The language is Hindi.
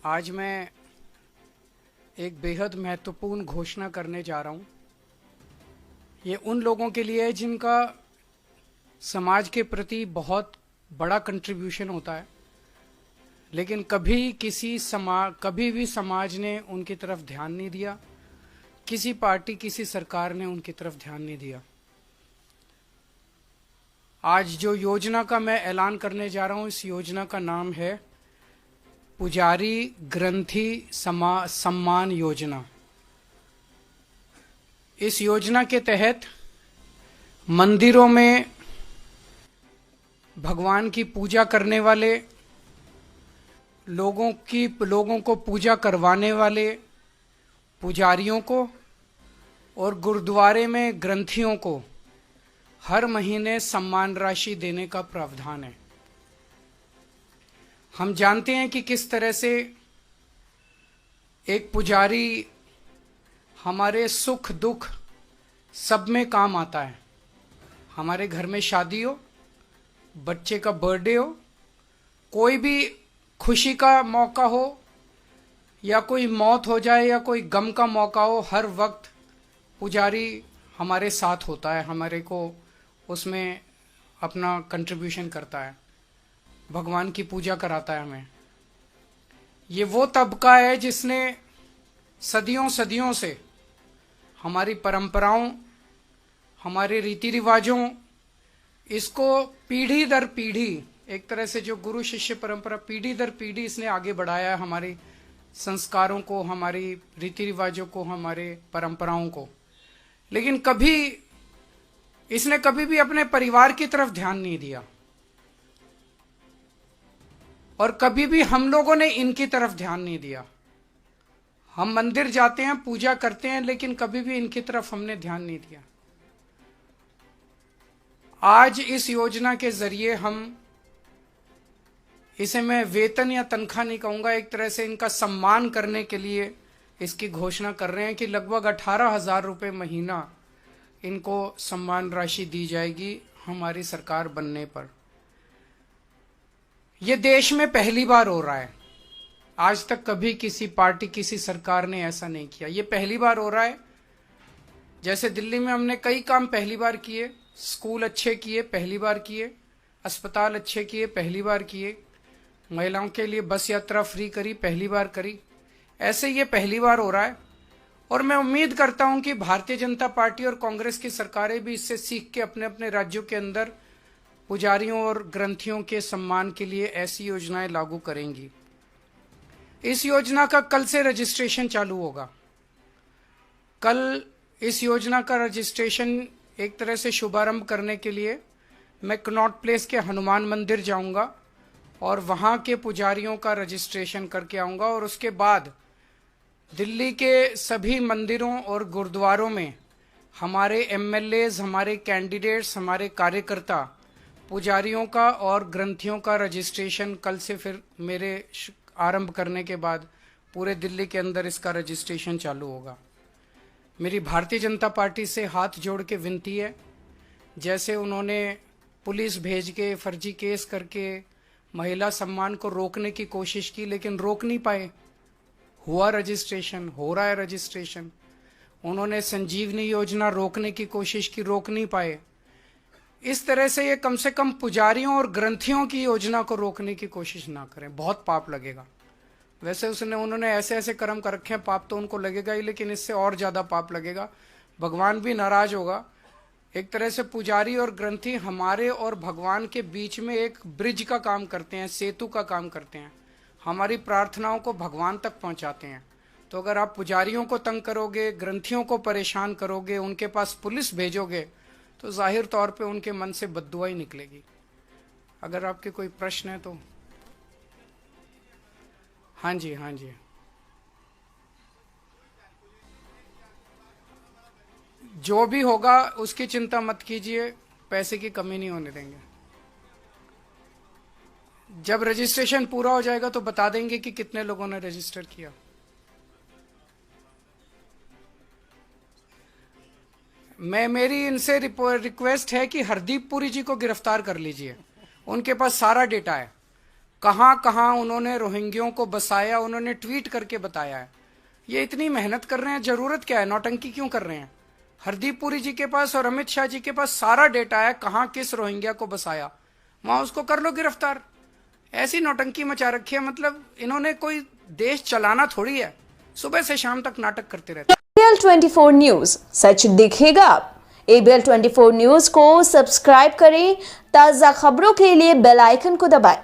आज मैं एक बेहद महत्वपूर्ण घोषणा करने जा रहा हूँ। ये उन लोगों के लिए है जिनका समाज के प्रति बहुत बड़ा कंट्रीब्यूशन होता है, लेकिन कभी भी समाज ने उनकी तरफ ध्यान नहीं दिया, किसी पार्टी किसी सरकार ने उनकी तरफ ध्यान नहीं दिया। आज जो योजना का मैं ऐलान करने जा रहा हूँ, इस योजना का नाम है पुजारी ग्रंथी सम्मान योजना। इस योजना के तहत मंदिरों में भगवान की पूजा करने वाले लोगों को पूजा करवाने वाले पुजारियों को और गुरुद्वारे में ग्रंथियों को हर महीने सम्मान राशि देने का प्रावधान है। हम जानते हैं कि किस तरह से एक पुजारी हमारे सुख दुख सब में काम आता है। हमारे घर में शादी हो, बच्चे का बर्थडे हो, कोई भी खुशी का मौका हो या कोई मौत हो जाए या कोई गम का मौका हो, हर वक्त पुजारी हमारे साथ होता है, हमारे को उसमें अपना कंट्रीब्यूशन करता है, भगवान की पूजा कराता है हमें। ये वो तबका है जिसने सदियों से हमारी परंपराओं, हमारे रीति रिवाजों, इसको पीढ़ी दर पीढ़ी, एक तरह से जो गुरु शिष्य परंपरा पीढ़ी दर पीढ़ी इसने आगे बढ़ाया है, हमारे संस्कारों को, हमारी रीति रिवाजों को, हमारे परंपराओं को। लेकिन इसने कभी भी अपने परिवार की तरफ ध्यान नहीं दिया और कभी भी हम लोगों ने इनकी तरफ ध्यान नहीं दिया। हम मंदिर जाते हैं, पूजा करते हैं, लेकिन कभी भी इनकी तरफ हमने ध्यान नहीं दिया। आज इस योजना के जरिए इसे मैं वेतन या तनख्वाह नहीं कहूंगा, एक तरह से इनका सम्मान करने के लिए इसकी घोषणा कर रहे हैं कि लगभग 18,000 रुपये महीना इनको सम्मान राशि दी जाएगी हमारी सरकार बनने पर। यह देश में पहली बार हो रहा है। आज तक कभी किसी पार्टी, किसी सरकार ने ऐसा नहीं किया। ये पहली बार हो रहा है। जैसे दिल्ली में हमने कई काम पहली बार किए, स्कूल अच्छे किए, पहली बार किए, अस्पताल अच्छे किए, पहली बार किए, महिलाओं के लिए बस यात्रा फ्री करी, पहली बार करी। ऐसे ये पहली बार हो रहा है और मैं उम्मीद करता हूं कि भारतीय जनता पार्टी और कांग्रेस की सरकारें भी इससे सीख के अपने अपने राज्यों के अंदर पुजारियों और ग्रंथियों के सम्मान के लिए ऐसी योजनाएं लागू करेंगी। इस योजना का कल से रजिस्ट्रेशन चालू होगा। कल इस योजना का रजिस्ट्रेशन एक तरह से शुभारंभ करने के लिए मैं कनॉट प्लेस के हनुमान मंदिर जाऊंगा और वहां के पुजारियों का रजिस्ट्रेशन करके आऊंगा और उसके बाद दिल्ली के सभी मंदिरों और गुरुद्वारों में हमारे एमएलएज, हमारे कैंडिडेट्स, हमारे कार्यकर्ता पुजारियों का और ग्रंथियों का रजिस्ट्रेशन कल से फिर मेरे आरंभ करने के बाद पूरे दिल्ली के अंदर इसका रजिस्ट्रेशन चालू होगा। मेरी भारतीय जनता पार्टी से हाथ जोड़ के विनती है, जैसे उन्होंने पुलिस भेज के फर्जी केस करके महिला सम्मान को रोकने की कोशिश की, लेकिन रोक नहीं पाए। हुआ रजिस्ट्रेशन, हो रहा है रजिस्ट्रेशन। उन्होंने संजीवनी योजना रोकने की कोशिश की, रोक नहीं पाए। इस तरह से ये कम से कम पुजारियों और ग्रंथियों की योजना को रोकने की कोशिश ना करें, बहुत पाप लगेगा। वैसे उन्होंने ऐसे ऐसे कर्म कर रखे हैं, पाप तो उनको लगेगा ही, लेकिन इससे और ज्यादा पाप लगेगा। भगवान भी नाराज होगा। एक तरह से पुजारी और ग्रंथी हमारे और भगवान के बीच में एक ब्रिज का काम करते हैं, सेतु का काम करते हैं, हमारी प्रार्थनाओं को भगवान तक पहुंचाते हैं। तो अगर आप पुजारियों को तंग करोगे, ग्रंथियों को परेशान करोगे, उनके पास पुलिस भेजोगे, तो जाहिर तौर पे उनके मन से बद्दुआ ही निकलेगी। अगर आपके कोई प्रश्न है तो। हाँ जी, हाँ जी। जो भी होगा उसकी चिंता मत कीजिए, पैसे की कमी नहीं होने देंगे। जब रजिस्ट्रेशन पूरा हो जाएगा तो बता देंगे कि कितने लोगों ने रजिस्टर किया। मेरी इनसे रिक्वेस्ट है कि हरदीप पुरी जी को गिरफ्तार कर लीजिए। उनके पास सारा डेटा है। कहाँ कहाँ उन्होंने रोहिंग्यों को बसाया, उन्होंने ट्वीट करके बताया है। ये इतनी मेहनत कर रहे हैं, जरूरत क्या है, नौटंकी क्यों कर रहे हैं? हरदीप पुरी जी के पास और अमित शाह जी के पास सारा डेटा है, कहाँ किस रोहिंग्या को बसाया, वहां उसको कर लो गिरफ्तार। ऐसी नौटंकी मचा रखी है, मतलब इन्होंने कोई देश चलाना थोड़ी है, सुबह से शाम तक नाटक करते रहते। ABL 24 न्यूज, सच दिखेगा अब। ABL 24 न्यूज को सब्सक्राइब करें, ताजा खबरों के लिए बेल आइकन को दबाएं।